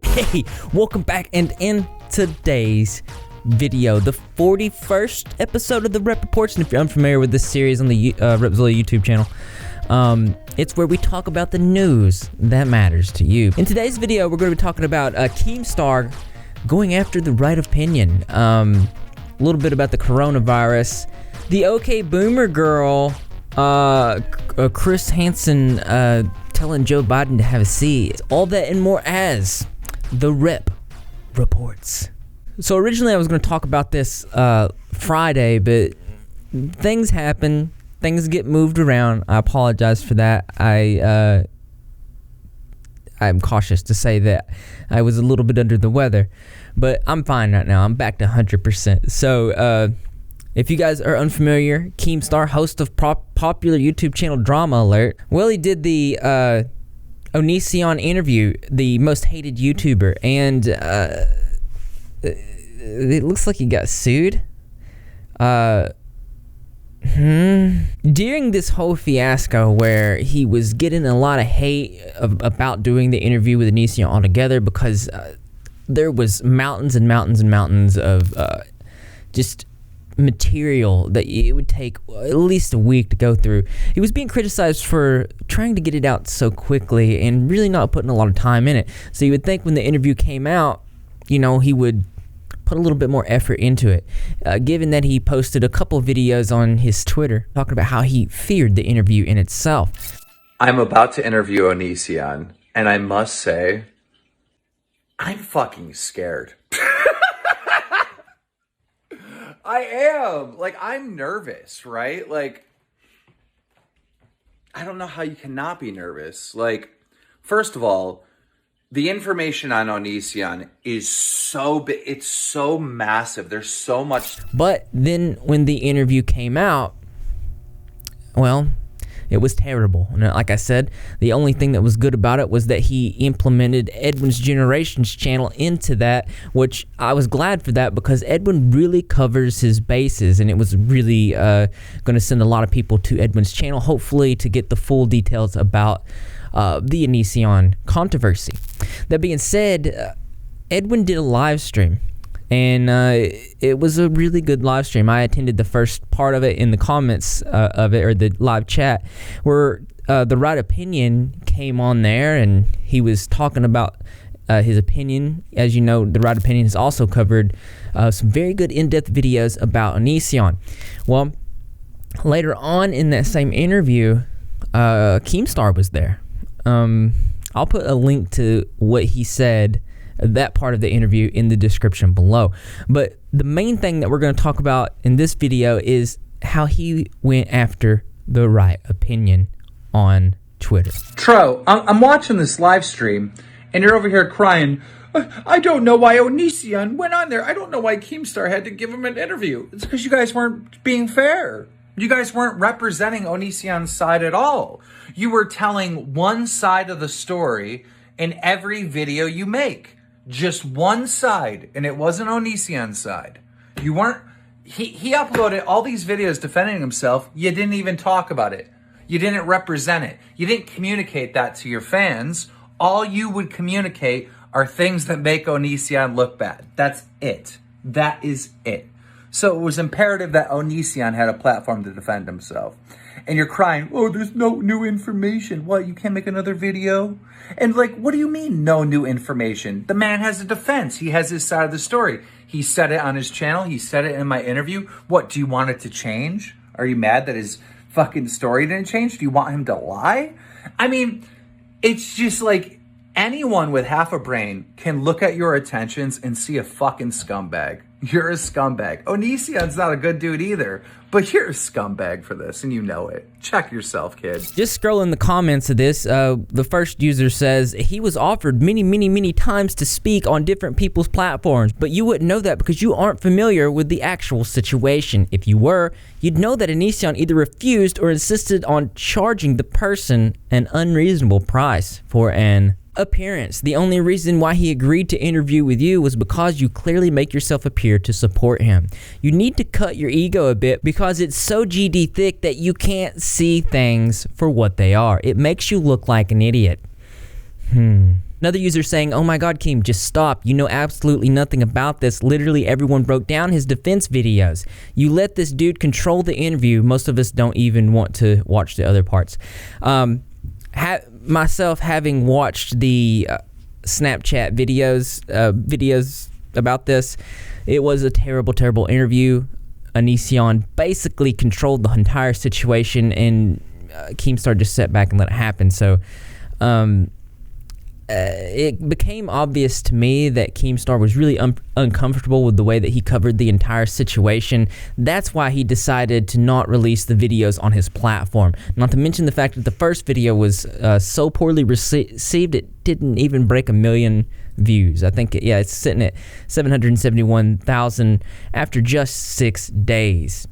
Hey, welcome back, and in today's video, the 41st episode of the Rep Reports, and if you're unfamiliar with this series on the Repzilla YouTube channel, it's where we talk about the news that matters to you. In today's video, we're going to be talking about Keemstar going after the right opinion, a little bit about the coronavirus, the OK Boomer girl, Chris Hansen telling Joe Biden to have a seat, all that and more as the Rep Reports. So originally I was going to talk about this Friday, but things happen, things get moved around. I apologize for that. I'm cautious to say that I was a little bit under the weather, but I'm fine right now. I'm back to 100%. So if you guys are unfamiliar, Keemstar, host of popular YouTube channel Drama Alert, well, he did the Onision interview, the most hated YouTuber, and it looks like he got sued. During this whole fiasco where he was getting a lot of hate about doing the interview with Onision altogether, because there was mountains and mountains and mountains of just material that it would take at least a week to go through. He was being criticized for trying to get it out so quickly and really not putting a lot of time in it. So you would think when the interview came out, you know, he would put a little bit more effort into it. Given that he posted a couple videos on his Twitter talking about how he feared the interview in itself. I'm about to interview Onision, and I must say, I'm fucking scared. I am. Like, I'm nervous, right? Like, I don't know how you cannot be nervous. Like, first of all, the information on Onision is so big. It's so massive. There's so much. But then when the interview came out, well, it was terrible. And like I said, the only thing that was good about it was that he implemented Edwin's Generations channel into that, which I was glad for that, because Edwin really covers his bases, and it was really going to send a lot of people to Edwin's channel, hopefully to get the full details about the Onision controversy. That being said, Edwin did a live stream, and it was a really good live stream. I attended the first part of it in the comments of it, or the live chat, where the right opinion came on there, and he was talking about his opinion. As you know, the right opinion has also covered some very good in-depth videos about Onision. Well, later on in that same interview, Keemstar was there. I'll put a link to what he said, that part of the interview, in the description below. But the main thing that we're going to talk about in this video is how he went after the right opinion on Twitter. Tro, I'm watching this live stream, and you're over here crying, I don't know why Onision went on there. I don't know why Keemstar had to give him an interview. It's because you guys weren't being fair. You guys weren't representing Onision's side at all. You were telling one side of the story in every video you make. Just one side, and it wasn't Onision's side. You weren't. He uploaded all these videos defending himself. You didn't even talk about it. You didn't represent it. You didn't communicate that to your fans. All you would communicate are things that make Onision look bad. That's it. That is it. So it was imperative that Onision had a platform to defend himself. And you're crying, oh, there's no new information. What, you can't make another video? And like, what do you mean, no new information? The man has a defense. He has his side of the story. He said it on his channel. He said it in my interview. What, do you want it to change? Are you mad that his fucking story didn't change? Do you want him to lie? I mean, it's just like, anyone with half a brain can look at your attentions and see a fucking scumbag. You're a scumbag. Onision's not a good dude either, but you're a scumbag for this, and you know it. Check yourself, kid. Just scrolling the comments of this, the first user says, he was offered many times to speak on different people's platforms, but you wouldn't know that because you aren't familiar with the actual situation. If you were, you'd know that Onision either refused or insisted on charging the person an unreasonable price for an appearance. The only reason why he agreed to interview with you was because you clearly make yourself appear to support him. You need to cut your ego a bit because it's so GD thick that you can't see things for what they are. It makes you look like an idiot. Another user saying, "Oh my god, Keem, just stop. You know absolutely nothing about this. Literally everyone broke down his defense videos. You let this dude control the interview. Most of us don't even want to watch the other parts." Myself, having watched the Snapchat videos about this, it was a terrible, terrible interview. Onision basically controlled the entire situation, and Keemstar just sat back and let it happen. So, it became obvious to me that Keemstar was really uncomfortable with the way that he covered the entire situation. That's why he decided to not release the videos on his platform. Not to mention the fact that the first video was so poorly received, it didn't even break 1 million views. I think, it's sitting at 771,000 after just 6 days.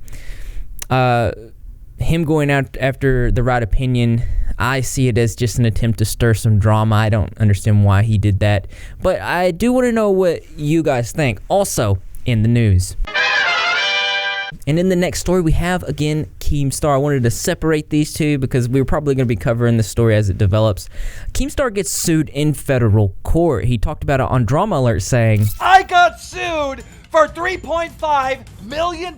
Him going out after the right opinion, I see it as just an attempt to stir some drama. I don't understand why he did that, but I do want to know what you guys think. Also in the news. And in the next story, we have, again, Keemstar. I wanted to separate these two because we were probably going to be covering the story as it develops. Keemstar gets sued in federal court. He talked about it on Drama Alert saying, "I got sued for $3.5 million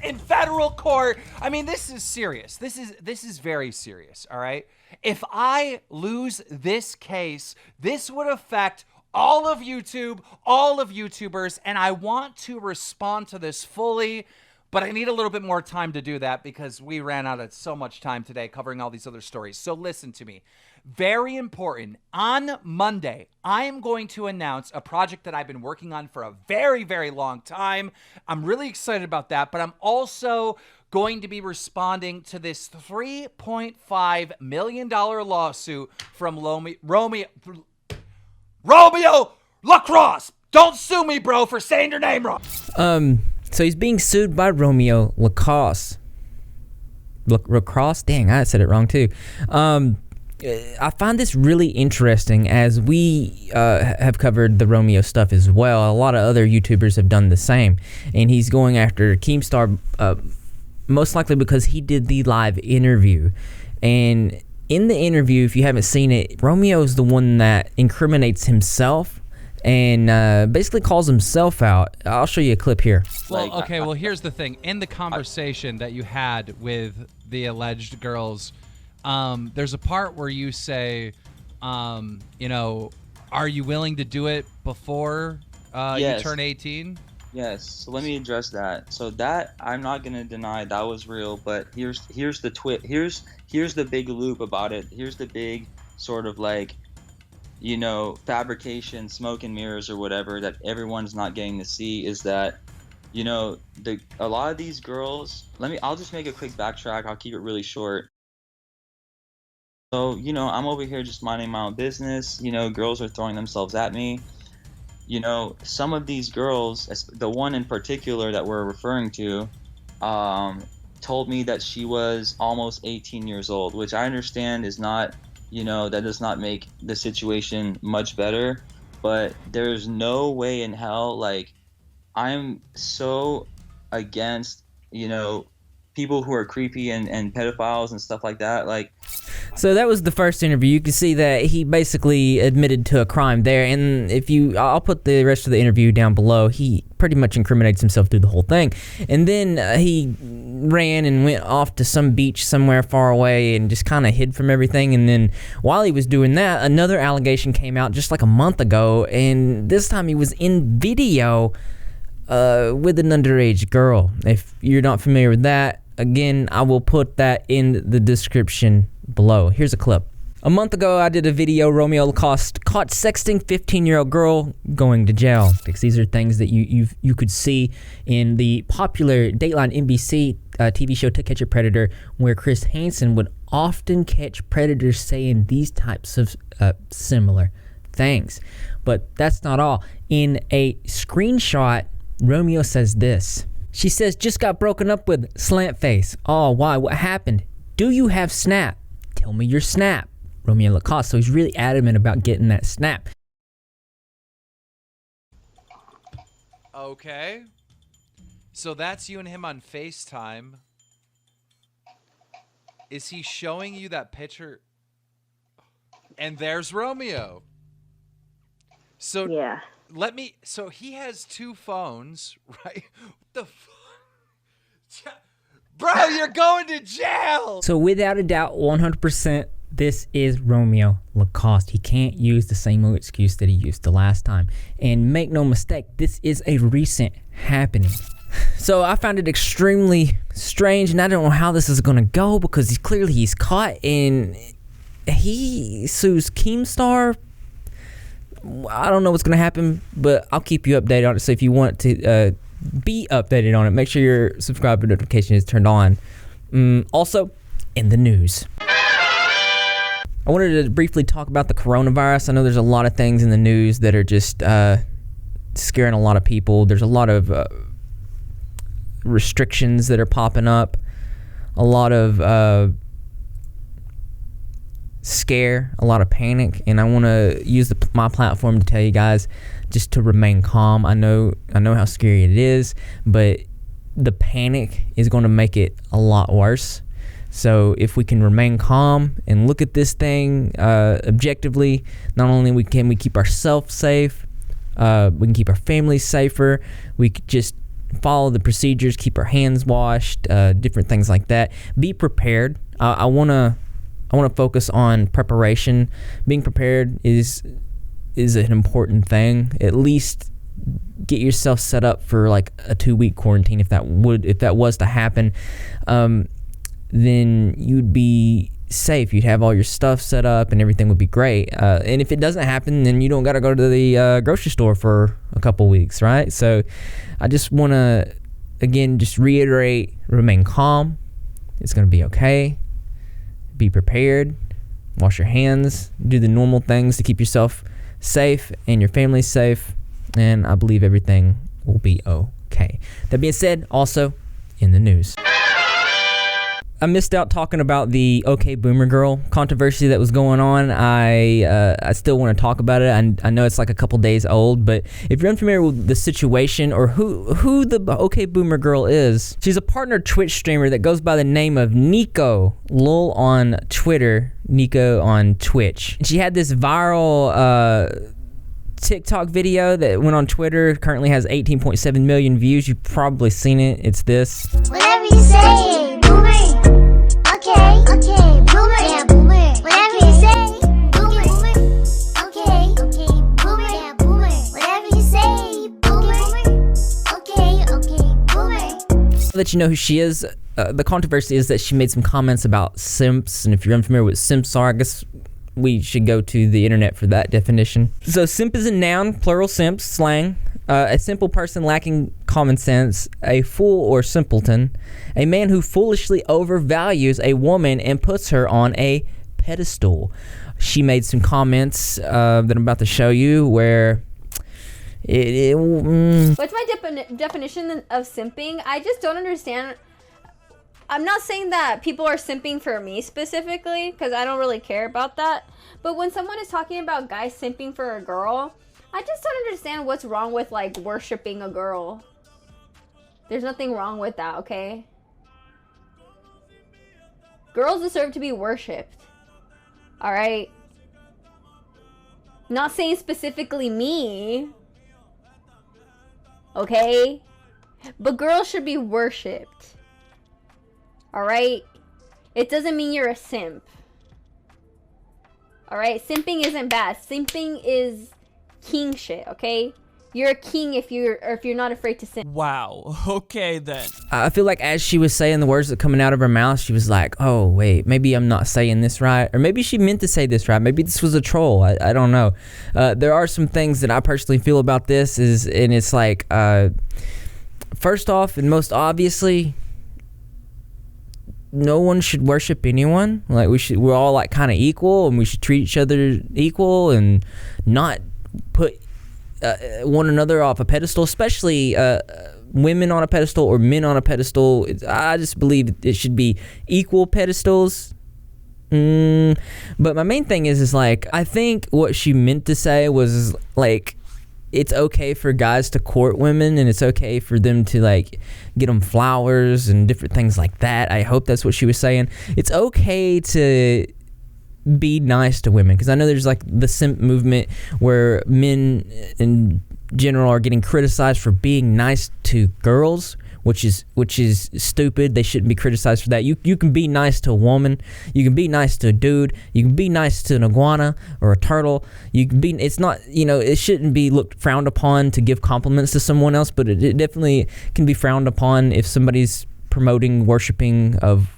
in federal court." I mean, this is serious. This is very serious, all right? If I lose this case, this would affect all of YouTube, all of YouTubers, and I want to respond to this fully, but I need a little bit more time to do that because we ran out of so much time today covering all these other stories. So listen to me. Very important. On Monday, I am going to announce a project that I've been working on for a very, very long time. I'm really excited about that, but I'm also going to be responding to this $3.5 million lawsuit from Romeo Lacoste. Don't sue me, bro, for saying your name wrong. So he's being sued by Romeo Lacoste. Lacoste? Dang, I said it wrong too. I find this really interesting as we have covered the Romeo stuff as well. A lot of other YouTubers have done the same. And he's going after Keemstar most likely because he did the live interview. And in the interview, if you haven't seen it, Romeo is the one that incriminates himself and basically calls himself out. I'll show you a clip here. Well, okay, well, here's the thing. In the conversation that you had with the alleged girls, there's a part where you say, you know, are you willing to do it before you turn 18? Yes. So let me address that. So that I'm not gonna deny that was real, but here's the here's the big loop about it. Here's the big sort of like, you know, fabrication, smoke and mirrors or whatever that everyone's not getting to see is that, you know, a lot of these girls. I'll just make a quick backtrack. I'll keep it really short. So, you know, I'm over here just minding my own business. You know, girls are throwing themselves at me. You know, some of these girls, the one in particular that we're referring to, told me that she was almost 18 years old, which I understand is not, you know, that does not make the situation much better. But there's no way in hell, like, I'm so against, you know, people who are creepy and pedophiles and stuff like that. Like, so that was the first interview. You can see that he basically admitted to a crime there, and I'll put the rest of the interview down below. He pretty much incriminates himself through the whole thing, and then he ran and went off to some beach somewhere far away and just kind of hid from everything. And then while he was doing that, another allegation came out just like a month ago, and this time he was in video with an underage girl. If you're not familiar with that, again, I will put that in the description below. Here's a clip. A month ago, I did a video, Romeo Lacoste caught sexting 15-year-old girl going to jail. Because these are things that you could see in the popular Dateline NBC TV show To Catch a Predator, where Chris Hansen would often catch predators saying these types of similar things. But that's not all. In a screenshot, Romeo says this. She says, "Just got broken up with, slant face. Oh, why? What happened? Do you have Snap? Tell me your Snap." Romeo Lacoste. So he's really adamant about getting that Snap. Okay. So that's you and him on FaceTime. Is he showing you that picture? And there's Romeo. So Yeah. So he has 2 phones, right? What the fuck? Bro, you're going to jail. So without a doubt, 100%, this is Romeo Lacoste. He can't use the same old excuse that he used the last time. And make no mistake, this is a recent happening. So I found it extremely strange, and I don't know how this is going to go, because he's caught, and he sues Keemstar. I don't know what's going to happen, but I'll keep you updated on it. So if you want to be updated on it, make sure your subscribe notification is turned on. Also, in the news, I wanted to briefly talk about the coronavirus. I know there's a lot of things in the news that are just scaring a lot of people. There's a lot of restrictions that are popping up, a lot of scare, a lot of panic, and I want to use my platform to tell you guys just to remain calm. I know how scary it is, but the panic is going to make it a lot worse. So if we can remain calm and look at this thing objectively, not only can we keep ourselves safe, we can keep our families safer. We could just follow the procedures, keep our hands washed, different things like that. Be prepared. I want to focus on preparation. Being prepared is an important thing. At least get yourself set up for like a 2-week quarantine if that was to happen. Then you'd be safe. You'd have all your stuff set up and everything would be great. And if it doesn't happen, then you don't got to go to the grocery store for a couple weeks, right? So I just want to, again, just reiterate, remain calm. It's going to be okay. Be prepared. Wash your hands. Do the normal things to keep yourself safe and your family safe. And I believe everything will be okay. That being said, also in the news, I missed out talking about the OK Boomer Girl controversy that was going on. I still want to talk about it. I know it's like a couple days old, but if you're unfamiliar with the situation or who the OK Boomer Girl is, she's a partner Twitch streamer that goes by the name of neekolul on Twitter, Neeko on Twitch. She had this viral TikTok video that went on Twitter, currently has 18.7 million views. You've probably seen it. It's this. Whatever you say, boomer. Okay, boomer. Yeah, boomer. Whatever you say, boomer. Okay, boomer. Yeah, boomer. Whatever you say, boomer. Okay, boomer. I'll let you know who she is. The controversy is that she made some comments about simps, and if you're unfamiliar with simps are, I guess we should go to the internet for that definition. So simp is a noun, plural simps, slang. A simple person lacking common sense, a fool or simpleton, a man who foolishly overvalues a woman and puts her on a pedestal. She made some comments that I'm about to show you where What's my definition of simping? I just don't understand. I'm not saying that people are simping for me specifically, because I don't really care about that. But when someone is talking about guys simping for a girl, I just don't understand what's wrong with like worshiping a girl. There's nothing wrong with that, okay? Girls deserve to be worshipped. Alright? Not saying specifically me. Okay? But girls should be worshipped. Alright? It doesn't mean you're a simp. Alright? Simping isn't bad. Simping is king shit, okay? You're a king if you're not afraid to simp. Wow. Okay then. I feel like as she was saying the words that coming out of her mouth, she was like, oh wait, maybe I'm not saying this right, or maybe she meant to say this right, maybe this was a troll. I don't know. There are some things that I personally feel about this and it's like, first off and most obviously, no one should worship anyone. Like we're all like kind of equal, and we should treat each other equal and not put one another off a pedestal, especially women on a pedestal or men on a pedestal. I just believe it should be equal pedestals. But my main thing is like, I think what she meant to say was like, it's okay for guys to court women, and it's okay for them to like get them flowers and different things like that. I hope that's what she was saying. It's okay to be nice to women, because I know there's like the simp movement where men in general are getting criticized for being nice to girls, which is stupid. They shouldn't be criticized for that. You can be nice to a woman, you can be nice to a dude, you can be nice to an iguana or a turtle. You can be, it's not, it shouldn't be looked frowned upon to give compliments to someone else, but it definitely can be frowned upon if somebody's promoting worshiping of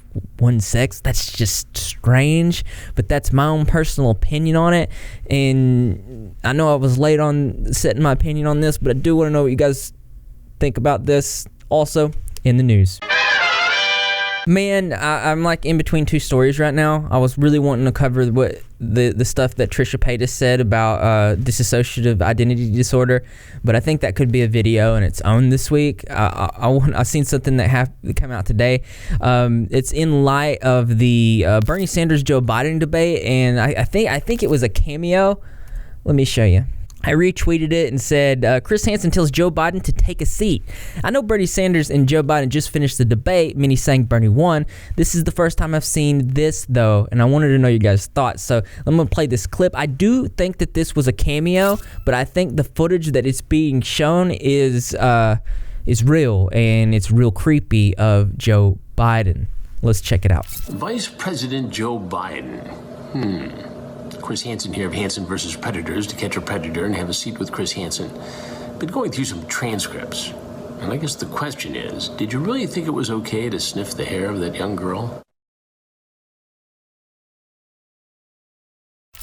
one sex. That's just strange, but that's my own personal opinion on it. And I know I was late on setting my opinion on this, but I do want to know what you guys think about this. Also in the news, man, I'm like in between two stories right now. I was really wanting to cover what the stuff that Trisha Paytas said about dissociative identity disorder, but I think that could be a video in its own this week. I've seen something that came out today. It's in light of the Bernie Sanders Joe Biden debate, and I think it was a cameo. Let me show you. I retweeted it and said, Chris Hansen tells Joe Biden to take a seat. I know Bernie Sanders and Joe Biden just finished the debate. Many saying Bernie won. This is the first time I've seen this, though, and I wanted to know your guys' thoughts. So I'm going to play this clip. I do think that this was a cameo, but I think the footage that is being shown is real, and it's real creepy of Joe Biden. Let's check it out. Vice President Joe Biden. Chris Hansen here of Hansen versus Predators, to catch a predator and have a seat with Chris Hansen. Been going through some transcripts, and I guess the question is, did you really think it was okay to sniff the hair of that young girl?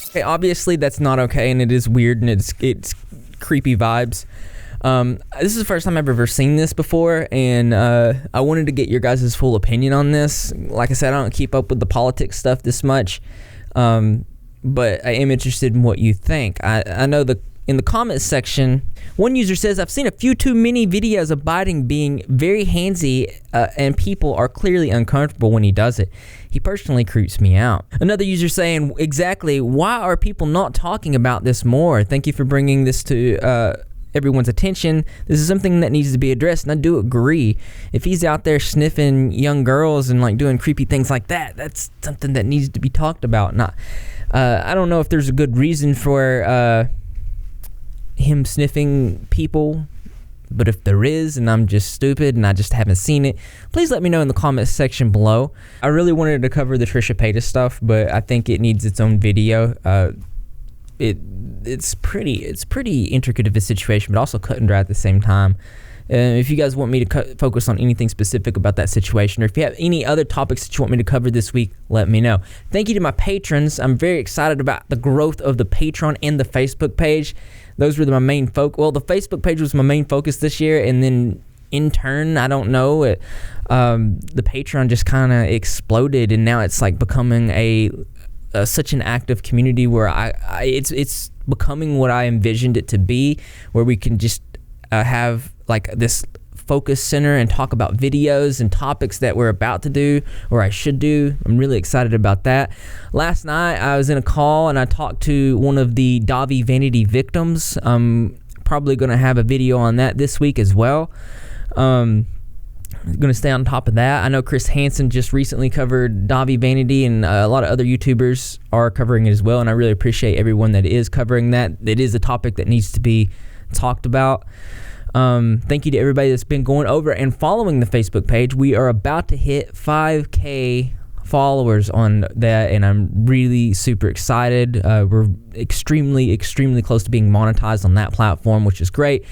Okay, obviously that's not okay, and it is weird, and it's creepy vibes. This is the first time I've ever seen this before, and I wanted to get your guys' full opinion on this. Like I said, I don't keep up with the politics stuff this much, but I am interested in what you think. I know in the comments section, one user says, I've seen a few too many videos of Biden being very handsy, and people are clearly uncomfortable when he does it. He personally creeps me out. Another user saying, exactly, why are people not talking about this more? Thank you for bringing this to everyone's attention. This is something that needs to be addressed, and I do agree. If he's out there sniffing young girls and like doing creepy things like that, that's something that needs to be talked about. I don't know if there's a good reason for him sniffing people, but if there is and I'm just stupid and I just haven't seen it, please let me know in the comments section below. I really wanted to cover the Trisha Paytas stuff, but I think it needs its own video. It's pretty intricate of a situation, but also cut and dry at the same time. If you guys want me to focus on anything specific about that situation, or if you have any other topics that you want me to cover this week, let me know. Thank you to my patrons. I'm very excited about the growth of the Patreon and the Facebook page. Those were my main focus. Well, the Facebook page was my main focus this year, and then in turn, I don't know, the Patreon just kind of exploded, and now it's like becoming such an active community where it's becoming what I envisioned it to be, where we can just have like this focus center and talk about videos and topics that we're about to do or I should do. I'm really excited about that. Last night I was in a call and I talked to one of the Davi Vanity victims. I'm probably going to have a video on that this week as well. I'm going to stay on top of that. I know Chris Hansen just recently covered Davi Vanity, and a lot of other YouTubers are covering it as well, and I really appreciate everyone that is covering that. It is a topic that needs to be talked about. Thank you to everybody that's been going over and following the Facebook page. We are about to hit 5K followers on that, and I'm really super excited. We're extremely close to being monetized on that platform, which is great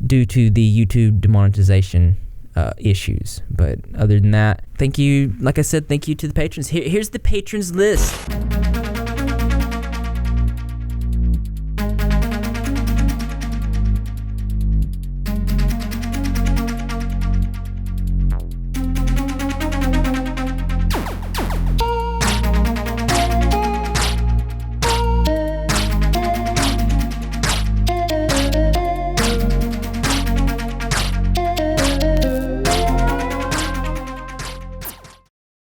due to the YouTube demonetization issues. But other than that, thank you. Like I said, thank you to the patrons. Here's the patrons list.